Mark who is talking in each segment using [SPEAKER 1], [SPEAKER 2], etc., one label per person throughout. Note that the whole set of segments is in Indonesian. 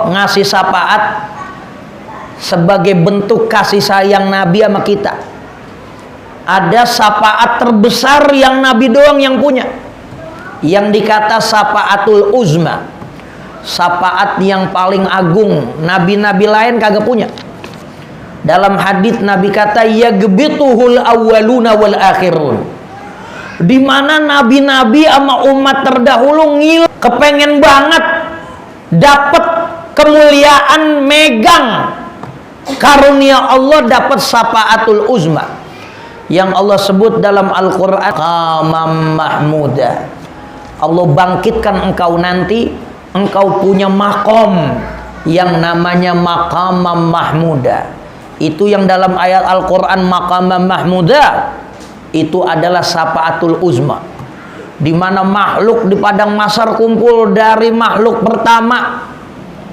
[SPEAKER 1] Allah ngasih syafaat sebagai bentuk kasih sayang Nabi sama kita. Ada syafaat terbesar yang Nabi doang yang punya, yang dikata syafaatul uzma, syafaat yang paling agung. Nabi-nabi lain kagak punya. Dalam hadits Nabi kata yagbituhul awwaluna wal akhirun, di mana nabi-nabi sama umat terdahulu kepengen banget dapat kemuliaan, megang karunia Allah, dapat syafaatul uzma yang Allah sebut dalam Al-Quran maqamam mahmuda. Allah bangkitkan engkau nanti, engkau punya makom yang namanya maqamam mahmuda. Itu yang dalam ayat Al-Quran maqamam mahmuda itu adalah syafaatul uzma, di mana makhluk di padang mahsyar kumpul, dari makhluk pertama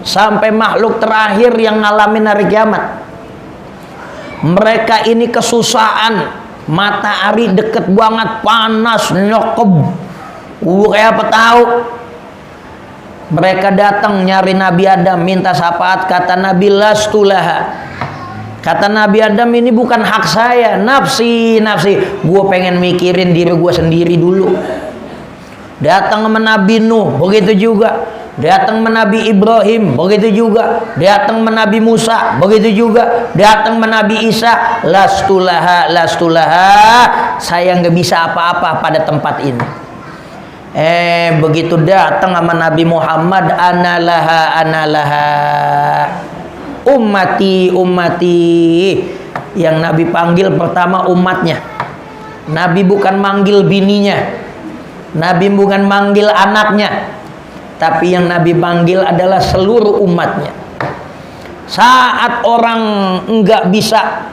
[SPEAKER 1] sampai makhluk terakhir yang ngalamin hari kiamat. Mereka ini kesusahan, matahari deket banget, panas, nyokep, kayak apa tahu. Mereka datang nyari Nabi Adam, minta syafaat. Kata Nabi, lastulaha, kata Nabi Adam, ini bukan hak saya, nafsi, gue pengen mikirin diri gue sendiri dulu. Datang sama Nabi Nuh, begitu juga. Datang sama Nabi Ibrahim, begitu juga. Datang sama Nabi Musa, begitu juga. Datang sama Nabi Isa, lastulaha, saya nggak bisa apa-apa pada tempat ini. Begitu datang sama Nabi Muhammad, analaha, ummati, yang Nabi panggil pertama umatnya. Nabi bukan manggil bininya, Nabi bukan manggil anaknya, tapi yang Nabi panggil adalah seluruh umatnya. Saat orang enggak bisa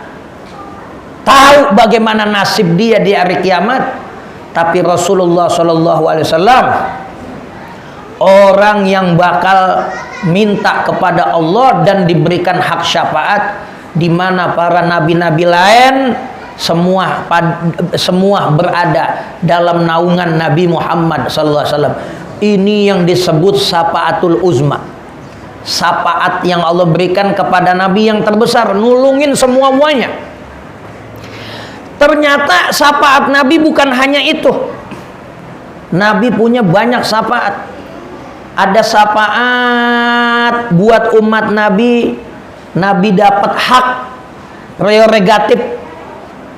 [SPEAKER 1] tahu bagaimana nasib dia di hari kiamat, tapi Rasulullah SAW orang yang bakal minta kepada Allah dan diberikan hak syafaat, di mana para nabi-nabi lain semua berada dalam naungan Nabi Muhammad SAW. Ini yang disebut syafaatul uzma, syafaat yang Allah berikan kepada Nabi yang terbesar, nulungin semuanya. Ternyata syafaat Nabi bukan hanya itu. Nabi punya banyak syafaat. Ada syafaat buat umat Nabi. Nabi dapat hak prerogatif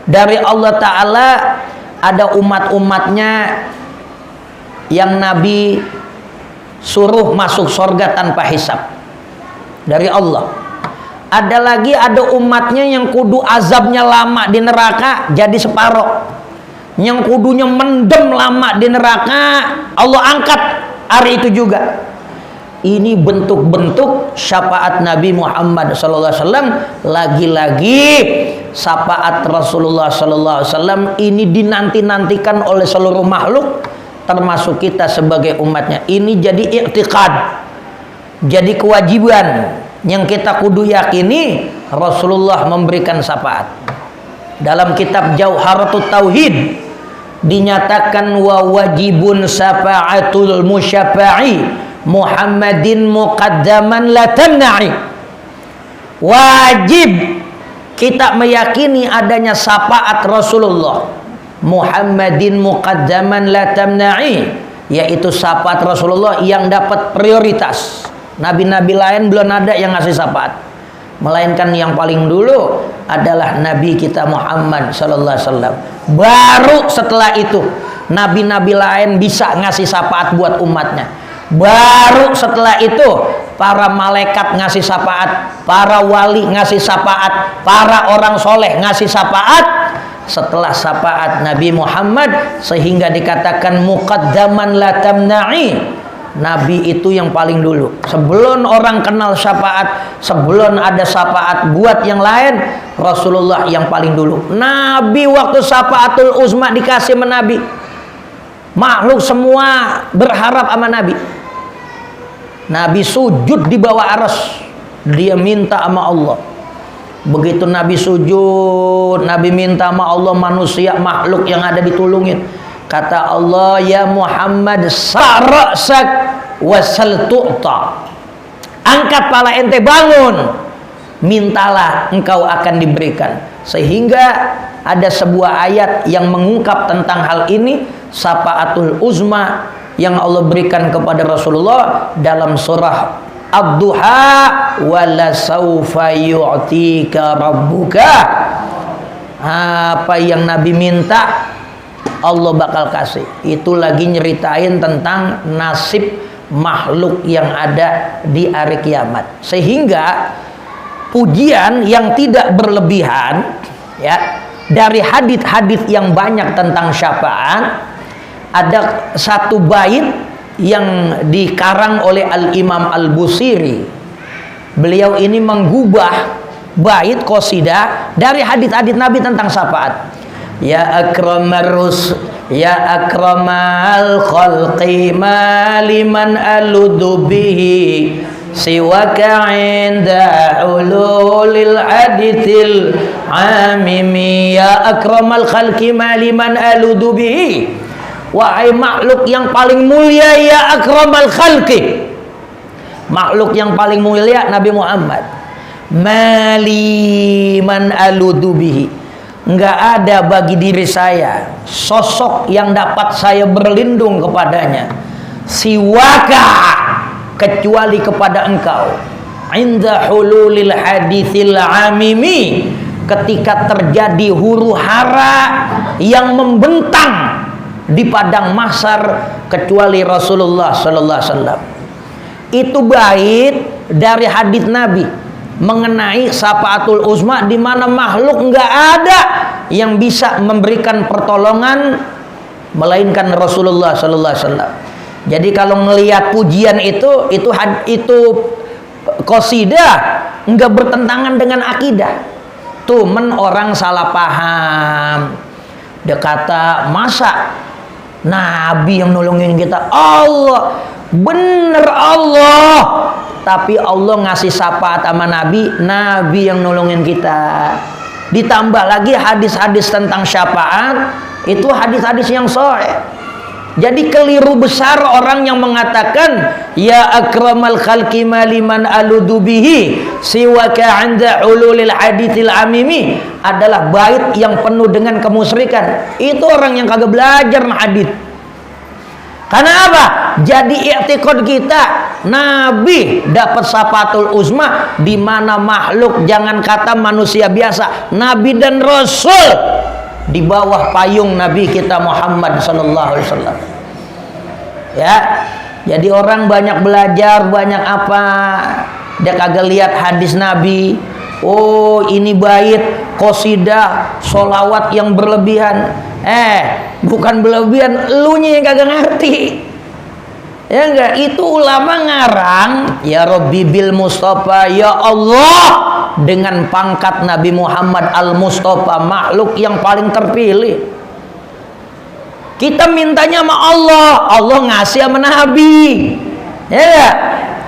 [SPEAKER 1] dari Allah Ta'ala. Ada umat-umatnya yang Nabi suruh masuk surga tanpa hisab dari Allah. Ada lagi, ada umatnya yang kudu azabnya lama di neraka jadi separoh, yang kudunya mendem lama di neraka Allah angkat hari itu juga. Ini bentuk-bentuk syafaat Nabi Muhammad SAW. Lagi-lagi syafaat Rasulullah SAW ini dinanti-nantikan oleh seluruh makhluk, termasuk kita sebagai umatnya. Ini jadi i'tiqad, jadi kewajiban yang kita kudu yakini. Rasulullah memberikan syafaat. Dalam kitab Jauharatut Tauhid dinyatakan wa wajibun syafaatul musyafa'i Muhammadin muqaddaman la tamna'i. Wajib kita meyakini adanya syafaat Rasulullah Muhammadin muqaddaman la tamna'i, yaitu syafaat Rasulullah yang dapat prioritas. Nabi-nabi lain belum ada yang ngasih syafaat, melainkan yang paling dulu adalah Nabi kita Muhammad sallallahu alaihi wasallam. Baru setelah itu nabi-nabi lain bisa ngasih syafaat buat umatnya. Baru setelah itu para malaikat ngasih syafaat, para wali ngasih syafaat, para orang soleh ngasih syafaat setelah syafaat Nabi Muhammad, sehingga dikatakan muqaddaman la tamna'i. Nabi itu yang paling dulu. Sebelum orang kenal syafaat, sebelum ada syafaat buat yang lain, Rasulullah yang paling dulu. Nabi waktu syafaatul uzma dikasih sama Nabi, makhluk semua berharap sama Nabi. Nabi sujud di bawah aras, dia minta sama Allah. Begitu Nabi sujud, Nabi minta sama Allah, manusia makhluk yang ada ditulungin. Kata Allah, ya Muhammad, sa'rasak wasal tu'ta. angkat pala ente, bangun, mintalah engkau akan diberikan. Sehingga ada sebuah ayat yang mengungkap tentang hal ini, syafaatul uzma yang Allah berikan kepada Rasulullah dalam surah Ad-Duha, wala saufa yu'tika rabbuka. Apa yang Nabi minta Allah bakal kasih. Itu lagi nyeritain tentang nasib makhluk yang ada di hari kiamat. Sehingga pujian yang tidak berlebihan, ya, dari hadis-hadis yang banyak tentang syafaat, ada satu bait yang dikarang oleh Al-Imam Al-Busiri. Beliau ini menggubah bait qasidah dari hadis-hadis Nabi tentang syafaat. Ya akramal khalqi maliman aludu bihi siwaka inda ululil hadithil amimi. Ya akramal khalqi maliman aludu bihi, wahai makhluk yang paling mulia, ya akramal khalqi, makhluk yang paling mulia Nabi Muhammad, maliman aludu bihi, enggak ada bagi diri saya sosok yang dapat saya berlindung kepadanya, siwaka, kecuali kepada engkau, inda hululil hadithil amimi, ketika terjadi huru hara yang membentang di padang mahsyar, kecuali Rasulullah sallallahu alaihi wasallam. Itu bait dari hadis Nabi mengenai syafaatul uzma, di mana makhluk enggak ada yang bisa memberikan pertolongan melainkan Rasulullah sallallahu alaihi wasallam. Jadi kalau ngelihat pujian itu qasidah enggak bertentangan dengan akidah. Tuh orang salah paham. Dia kata, masa Nabi yang nolongin kita? Allah, bener Allah. Tapi Allah ngasih syafaat sama Nabi, Nabi yang nolongin kita. Ditambah lagi hadis-hadis tentang syafaat, itu hadis-hadis yang sahih. Jadi keliru besar orang yang mengatakan ya akramal khalqi maliman aludu bihi siwaka 'inda ululil hadithil amimi adalah bait yang penuh dengan kemusyrikan. Itu orang yang kagak belajar hadis. Karena apa? Jadi i'tiqad kita Nabi dapat syafaatul uzma, di mana makhluk, jangan kata manusia biasa, Nabi dan Rasul di bawah payung Nabi kita Muhammad sallallahu alaihi wasallam. Ya, jadi orang banyak belajar, banyak apa, dia kagak lihat hadis Nabi. Oh, ini bait qasidah solawat yang berlebihan. Bukan berlebihan, elunya yang kagak ngerti. Ya enggak, itu ulama ngarang ya Rabbi bil Mustafa, ya Allah, dengan pangkat Nabi Muhammad al-Mustafa, makhluk yang paling terpilih. Kita mintanya sama Allah, Allah ngasih sama Nabi. Ya enggak?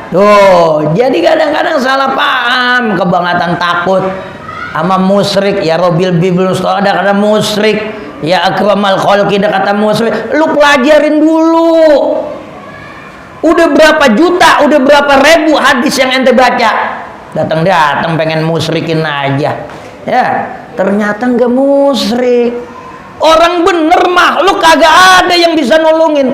[SPEAKER 1] Tuh, jadi kadang-kadang salah paham, kebangetan takut sama musyrik. Ya Rabbil bil Mustafa, ada kata musyrik. Ya akramal khalqi, ada kata musyrik. Lu pelajarin dulu. Udah berapa juta, udah berapa ribu hadis yang ente baca, datang pengen musyrikin aja. Ya, ternyata nggak musyrik. Orang bener makhluk kagak ada yang bisa nolongin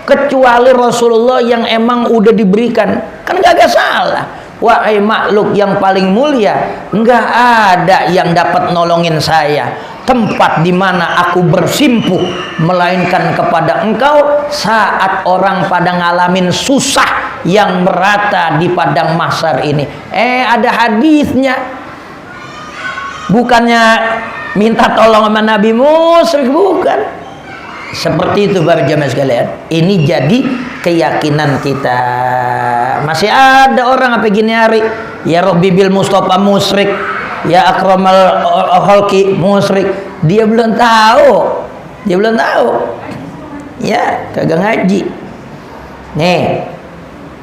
[SPEAKER 1] kecuali Rasulullah yang emang udah diberikan. Kan kagak salah. Wahai makhluk yang paling mulia, nggak ada yang dapat nolongin saya, tempat di mana aku bersimpuh melainkan kepada engkau saat orang pada ngalamin susah yang merata di padang mahsyar ini. Ada hadisnya. Bukannya minta tolong sama Nabi musyrik, bukan. Seperti itu para jamaah sekalian. Ini jadi keyakinan kita. Masih ada orang apa gini hari, ya Rabbi bil Mustafa musyrik, ya akramal khalqi musyrik. Dia belum tahu. Ya, kagak ngaji. Nih,